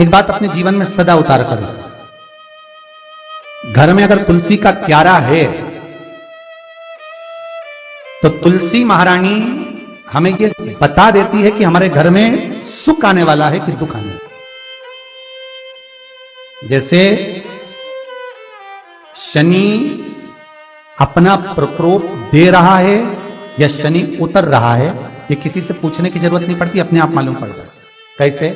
एक बात अपने जीवन में सदा उतार करो, घर में अगर तुलसी का क्यारा है तो तुलसी महारानी हमें ये बता देती है कि हमारे घर में सुख आने वाला है कि दुख आने वाला है। जैसे शनि अपना प्रकोप दे रहा है या शनि उतर रहा है, ये किसी से पूछने की जरूरत नहीं पड़ती, अपने आप मालूम पड़ता है। कैसे?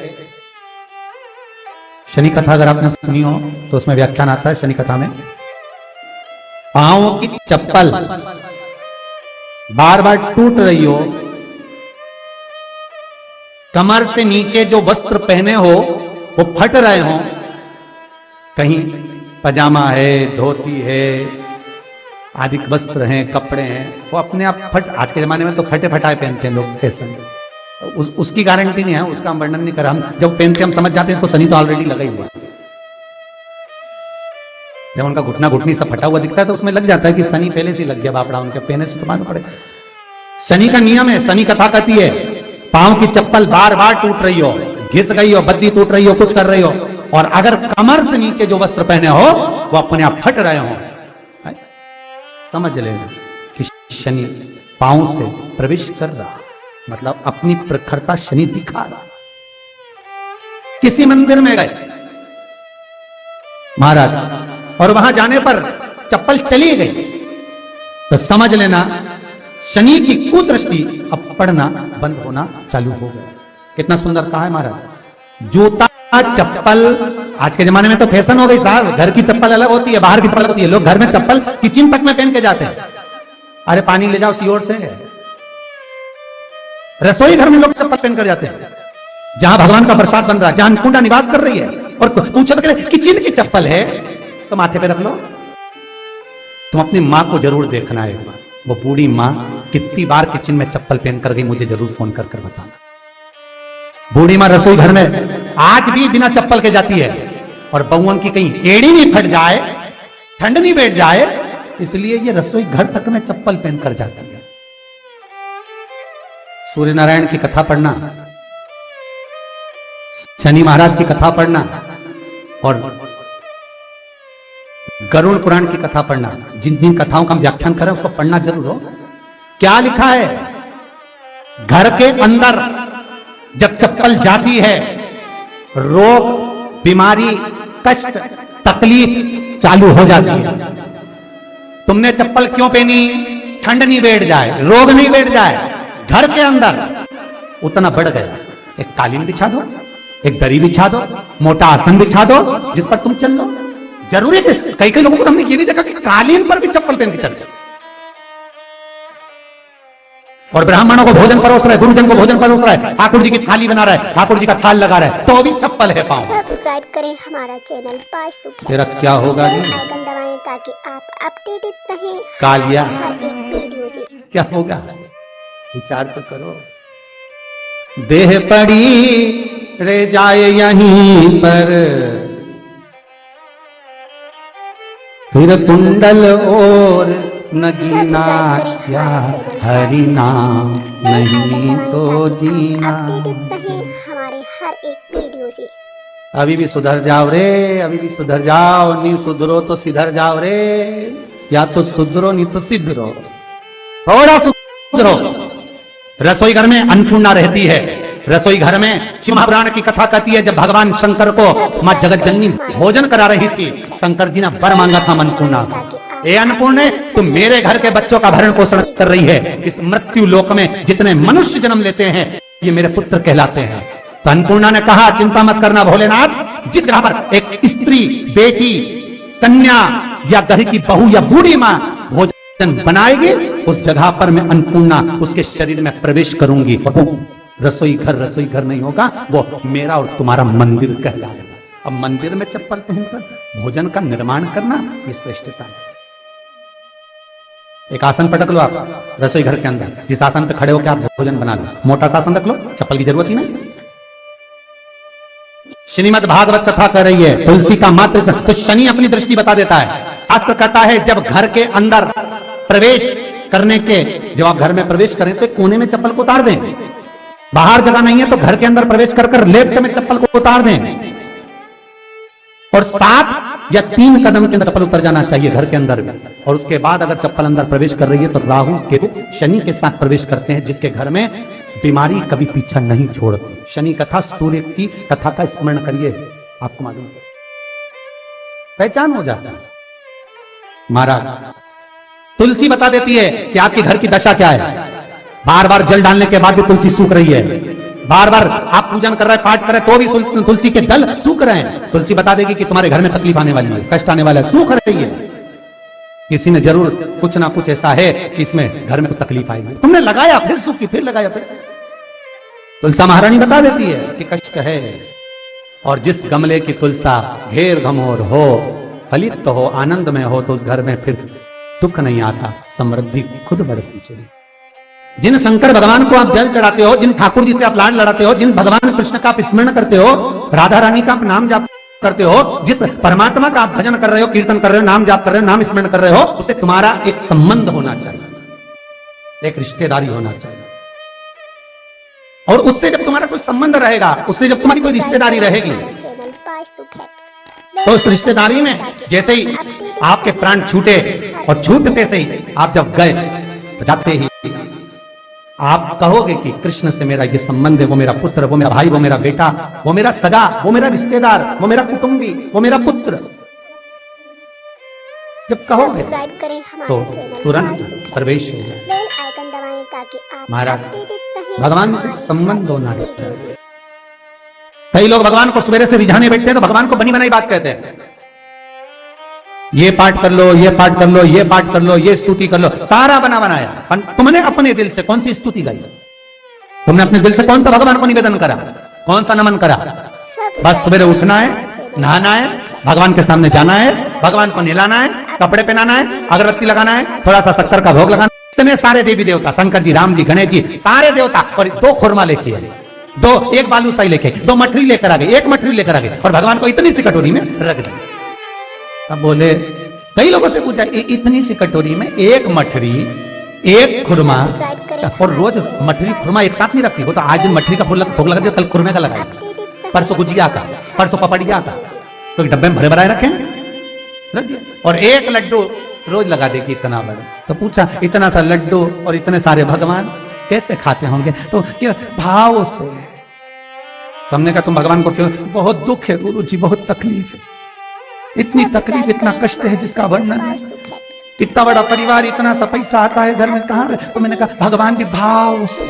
शनि कथा अगर आपने सुनी हो तो उसमें व्याख्यान आता है शनि कथा में, पांव की चप्पल बार बार टूट रही हो, कमर से नीचे जो वस्त्र पहने हो वो फट रहे हो, कहीं पजामा है, धोती है, आदि वस्त्र हैं, कपड़े हैं, वो अपने आप फट, आज के जमाने में तो फटे फटाए पहनते हैं लोग, फैशन उसकी गारंटी नहीं है, उसका हम वर्णन नहीं कर रहा। हम जब पहनते हम समझ जाते हैं इसको शनि तो ऑलरेडी लगा ही हुआ है। जब उनका घुटना घुटनी सब फटा हुआ दिखता है तो उसमें लग जाता है कि शनि पहले से लग गया बापड़ा, उनके पहने से तो मालूम पड़े। शनि का नियम है, शनि कथा कहती है पांव की चप्पल बार बार टूट रही हो, घिस गई हो, बद्दी टूट रही हो, कुछ कर रही हो, और अगर कमर से नीचे जो वस्त्र पहने हो वो अपने आप फट रहे हो, समझ लेना कि शनि पांव से प्रवेश कर रहा, मतलब अपनी प्रखरता शनि दिखा रहा। किसी मंदिर में गए महाराज और वहां जाने पर चप्पल चली गई तो समझ लेना शनि की कुदृष्टि अब पड़ना बंद होना चालू हो गया। कितना सुंदर कहा है महाराज। जूता चप्पल आज के जमाने में तो फैशन हो गई साहब, घर की चप्पल अलग होती है, बाहर की चप्पल होती है। लोग घर में चप्पल किचन तक में पहन के जाते हैं। अरे पानी ले जाओ सीओर से, रसोई घर में लोग चप्पल पहन कर जाते हैं, जहां भगवान का प्रसाद बन रहा है, जहां अन्नपूर्णा निवास कर रही है, और पूछो तो किचन की चप्पल है तो माथे पे रख लो। तुम अपनी मां को जरूर देखना है एक बार, वो बूढ़ी मां कितनी बार किचन में चप्पल पहन कर गई, मुझे जरूर फोन कर बताना। बूढ़ी मां रसोई घर में आज भी बिना चप्पल के जाती है, और बहुओं की कहीं एड़ी नहीं फट जाए, ठंड नहीं बैठ जाए, इसलिए ये रसोई घर तक में चप्पल पहन कर जाती है। सूर्य नारायण की कथा पढ़ना, शनि महाराज की कथा पढ़ना और गरुड़ पुराण की कथा पढ़ना, जिन जिन कथाओं का हम व्याख्यान करें उसको पढ़ना जरूर हो। क्या लिखा है? घर के अंदर जब चप्पल जाती है, रोग, बीमारी, कष्ट, तकलीफ चालू हो जाती है। तुमने चप्पल क्यों पहनी? ठंड नहीं बैठ जाए, रोग नहीं बैठ जाए। घर के अंदर उतना बढ़ गया, एक कालीन बिछा दो, एक दरी बिछा दो, मोटा आसन बिछा दो, जिस पर तुम चल लो। जरूरी है, कई कई लोगों को हमने ये भी देखा कि कालीन पर भी चप्पल पहन के चलते, और ब्राह्मणों को भोजन परोस रहा है, गुरुजन को भोजन परोस रहा है, ठाकुर जी की थाली बना रहा है, ठाकुर जी का थाल लगा रहा है, तो भी चप्पल है पांव। सब्सक्राइब करें हमारा चैनल पास्तु। तेरा क्या होगा जी? आइकन दबाएं ताकि आप अपडेटेड रहें कालिया हर एक वीडियो से। क्या होगा? विचार तो करो। देह पड़ी रह जाए यहीं पर, फिर कुंडल और नगीना क्या हरि नाम नहीं तो जीना। अपडेटेड रहें हमारे हर एक वीडियो से। अभी भी सुधर जाओ रे, अभी भी सुधर जाओ, नहीं सुधरो तो सिधर जाओ रे, या तो सुधरो नहीं तो सिधरो, थोड़ा सुधरो। रसोई घर में अन्नपूर्णा रहती है, रसोई घर में शिव महापुराण की कथा कहती है जब भगवान शंकर को मां जगत जननी भोजन करा रही थी, शंकर जी ने वर मांगा था अन्नपूर्णा, ए अन्नपूर्णे तुम मेरे घर के बच्चों का भरण पोषण कर रही है, इस मृत्यु लोक में जितने मनुष्य जन्म लेते हैं ये मेरे पुत्र कहलाते हैं। तो अन्नपूर्णा ने कहा चिंता मत करना भोलेनाथ, जिस जगह पर एक स्त्री, बेटी, कन्या या घर की बहू या बूढ़ी मां भोजन बनाएगी, उस जगह पर मैं अन्नपूर्णा उसके शरीर में प्रवेश करूंगी। रसोई घर नहीं होगा, वो मेरा और तुम्हारा मंदिर कहलाएगा। अब मंदिर में चप्पल पहनकर भोजन का निर्माण करना ये श्रेष्ठता है। एक आसन पटक लो आप रसोई घर के अंदर, जिस आसन पे खड़े होकर आप भोजन बना लो, मोटा सा आसन रख लो, चप्पल की जरूरत ही नहीं। श्रीमद् भागवत कथा कर रही है तुलसी का मात्र, तो शनि अपनी दृष्टि बता देता है। शास्त्र कहता है जब घर के अंदर प्रवेश करने के, जब आप घर में प्रवेश करें तो कोने में चप्पल को उतार दें, बाहर जगह नहीं है तो घर के अंदर प्रवेश कर लेफ्ट में चप्पल को उतार दें, और 7 या 3 कदम के अंदर चप्पल उतर जाना चाहिए घर के अंदर में। और उसके बाद अगर चप्पल अंदर प्रवेश कर रही है तो राहु केतु शनि के साथ प्रवेश करते हैं, जिसके घर में बीमारी कभी पीछा नहीं छोड़ती। शनि कथा, सूर्य की कथा का स्मरण करिए, आपको मालूम पहचान हो जाता है। महाराज तुलसी बता देती है कि आपके घर की दशा क्या है। बार बार जल डालने के बाद भी तुलसी सूख रही है, बार बार आप पूजन कर रहे हैं, पाठ कर रहे हैं, तो भी तुलसी के दल सूख रहे हैं। तुलसी बता देगी कि तुम्हारे घर में तकलीफ आने वाली है, कष्ट आने वाला है, सूख रही है। किसी ने जरूर कुछ ना कुछ ऐसा है कि इसमें घर में कुछ तकलीफ आएगी, तुमने लगाया फिर सूखी, फिर लगाया फिर। तुलसा महारानी बता देती है कि कष्ट है। और जिस गमले की तुलसा घेर घमोर हो, फलित हो, आनंद में हो, तो उस घर में फिर दुख नहीं आता, समृद्धि खुद बढ़ती चली। जिन शंकर भगवान को आप जल चढ़ाते हो, जिन ठाकुर जी से आप लाड लड़ाते हो, जिन भगवान कृष्ण का आप स्मरण करते हो, राधा रानी का आप नाम जाप करते हो, जिस परमात्मा का आप भजन कर रहे हो, कीर्तन कर रहे हो, नाम जाप कर रहे हो, नाम स्मरण कर रहे हो, उससे तुम्हारा एक संबंध होना चाहिए, एक रिश्तेदारी होना चाहिए। और उससे जब तुम्हारा कोई संबंध रहेगा, उससे जब तुम्हारी कोई रिश्तेदारी रहेगी, चैनल पाँच टू फैक्ट्स। तो उस रिश्तेदारी में जैसे ही आपके प्राण छूटे, और छूटते से ही आप जब गए, तो जाते ही आप कहोगे कि कृष्ण से मेरा ये संबंध है, वो मेरा पुत्र, वो मेरा भाई, वो मेरा बेटा, वो मेरा सगा, वो मेरा रिश्तेदार, वो मेरा कुटुंबी, वो मेरा पुत्र। जब कहोगे सब्सक्राइब करें हमारे तो चैनल तुरंत पाँच टू फैक्ट्स। प्रवेश हो जाए। बेल आइकन दबाएं ताकि आप महाराज अपडेटेड रहें भगवान से हमारे संबंध होना वीडियो चाहिए। से। कई लोग भगवान को सवेरे से रिझाने बैठते हैं तो भगवान को बनी बनाई बात कहते हैं, ये पाठ कर लो, ये पाठ कर लो, ये पाठ कर लो, ये स्तुति कर लो, सारा बना बनाया। तुमने अपने दिल से कौन सी स्तुति गाई? तुमने अपने दिल से कौन सा भगवान को निवेदन करा, कौन सा नमन करा? बस सवेरे उठना है, नहाना है, भगवान के सामने जाना है, भगवान को नहलाना है, कपड़े पहनाना है, अगरबत्ती लगाना है, थोड़ा सा शक्कर का भोग लगाना। इतने सारे देवी देवता, शंकर जी, राम जी, गणेश जी, सारे देवता, और 2 खुरमा लेके आए, 1 बालूशाही लेके, 2 मठरी लेकर आ गए, 1 मठरी लेकर आ गए, और भगवान को इतनी सी कटोरी में रख दिया। अब बोले, कई लोगों से पूछा, इतनी सी कटोरी में 1 मठरी, 1 खुरमा, और रोज मठरी खुरमा एक साथ नहीं रखती। वो तो आज दिन मठरी का भोग लगा दिया, कल खुरमे का लगाएगी, परसों गुजिया का, परसों पपड़िया का, तो एक डब्बे में भरे भराए रखे, रख दिया। और 1 लड्डू रोज लगा देगी, इतना बड़ा। तो पूछा, इतना सा लड्डू और इतने सारे भगवान कैसे खाते होंगे? तो क्या भाव से। तो हमने कहा, तुम भगवान को क्यों? बहुत दुख है गुरु जी, बहुत तकलीफ है, इतनी तकलीफ, इतना कष्ट है जिसका वर्णन नहीं। इतना बड़ा परिवार, इतना सा पैसा आता है घर में, कहाँ रहे? तो मैंने कहा, भगवान के भाव से।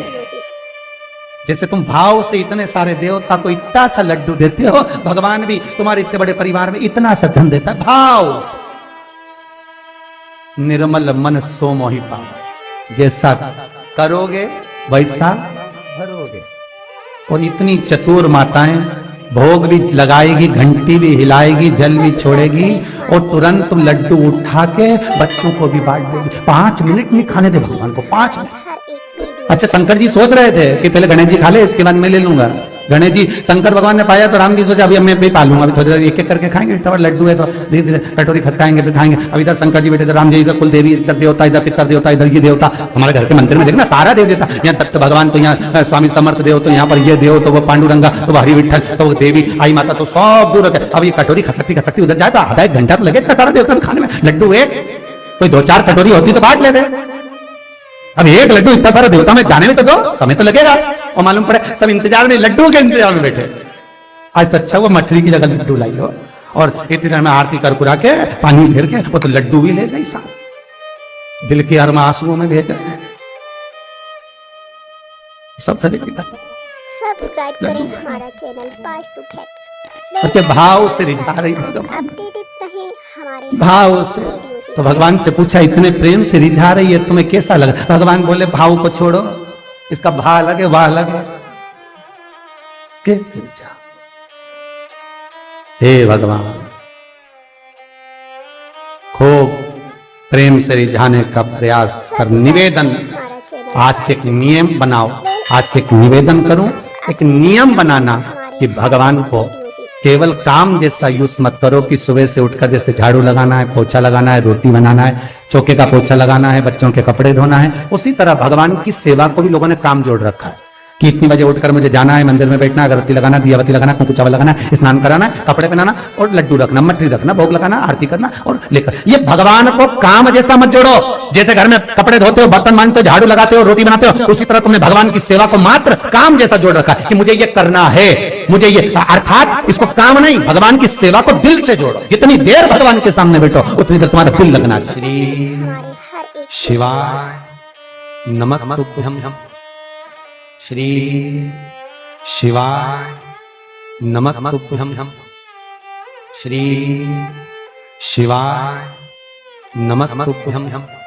जैसे तुम भाव से इतने सारे देवता को इतना सा लड्डू देते हो, भगवान भी तुम्हारे इतने बड़े परिवार में इतना सा धन देता है, भाव से। निर्मल मन सो मोहि पावै, जैसा करोगे वैसा भरोगे। और इतनी चतुर माताएं, भोग भी लगाएगी, घंटी भी हिलाएगी, जल भी छोड़ेगी, और तुरंत लड्डू उठा के बच्चों को भी बांट देगी। 5 मिनट नहीं खाने दे भगवान को, 5 मिनट। हर एक वीडियो अच्छा, शंकर जी सोच रहे थे कि पहले गणेश जी खा ले, इसके बाद मैं ले लूंगा। गणेश जी, शंकर भगवान ने पाया तो राम जी सोचा, अभी मैं भी पालूंगा, अभी थोड़ी देर एक करके खाएंगे, इतना लड्डू है तो धीरे धीरे कटोरी खसकाएंगे, फिर खाएंगे। अब इधर शंकर जी बैठे, राम जी इधर कुल देवी, इधर देवता, इधर पितर देवता, इधर ये देवता। हमारे घर के मंदिर में देखना सारा देव देवता, यहाँ तक भगवान तो यहाँ स्वामी समर्थ देव, तो यहाँ पर ये देव, तो वो पांडुरंगा, तो वो हरि विठल, तो वो देवी आई माता, तो सब दूर रखे। अब ये कटोरी खसकती खसकती उधर जाए तो आधा 1 घंटा तो लगे इतना सारा देवता खाने में। लड्डू एक, कोई 2-4 कटोरी होती तो बांट लेते। अब 1 लड्डू इतना सारा देवता में जाने में तो दो समय तो लगेगा। और मालूम पड़े सब इंतजार में, लड्डू के इंतजार में बैठे। आज तो अच्छा वो मठरी की जगह लड्डू लाई हो, और इतनी देर में आरती कर कुरा के, पानी फेर के, वो तो लड्डू भी ले गई साथ, दिल के हर आंसुओं में भेज सब तरह की बात। सब्सक्राइब करें हमारा चैनल पाँच टू फैक्ट्स। और के भाव से रिझा रही भगवान, अपडेटेड रहें हमारे भाव से। वीडियो से। तो भगवान से पूछा, इतने प्रेम से रिझा रही है, तुम्हें कैसा लगा? भगवान बोले, भाव को छोड़ो, इसका भा अलग है, वाह अलग है। कैसे रिझा? हे भगवान, खूब प्रेम से रिझाने का प्रयास कर। निवेदन, हमारा चैनल आज से एक नियम बनाओ, आज से एक निवेदन करूं, एक नियम बनाना कि भगवान को केवल काम जैसा यूज मत करो कि सुबह से उठकर जैसे झाड़ू लगाना है, पोछा लगाना है, रोटी बनाना है, चौके का पोछा लगाना है, बच्चों के कपड़े धोना है, उसी तरह भगवान की सेवा को भी लोगों ने काम जोड़ रखा है। कि इतनी बजे उठकर मुझे जाना है, मंदिर में बैठना, अगरबत्ती लगाना, दियाबत्ती लगाना, कुंकु चावल लगाना, स्नान कराना, कपड़े पहनाना और लड्डू रखना, मटरी रखना, भोग लगाना, आरती करना और लेकर। ये भगवान को काम जैसा मत जोड़ो। जैसे घर में कपड़े धोते हो, बर्तन मांजते हो, झाड़ू लगाते हो, रोटी बनाते हो, उसी तरह तुमने भगवान की सेवा को मात्र काम जैसा जोड़ रखा है कि मुझे ये करना है, मुझे ये, अर्थात इसको काम नहीं, भगवान की सेवा को दिल से जोड़ो। जितनी देर भगवान के सामने बैठो उतनी देर तुम्हारा दिल लगना चाहिए। श्री हमारे हर एक शिवाय नमस्तुभ्यं। श्री शिवाय नमस्तुभ्यं। श्री शिवाय नमस्तुभ्यं।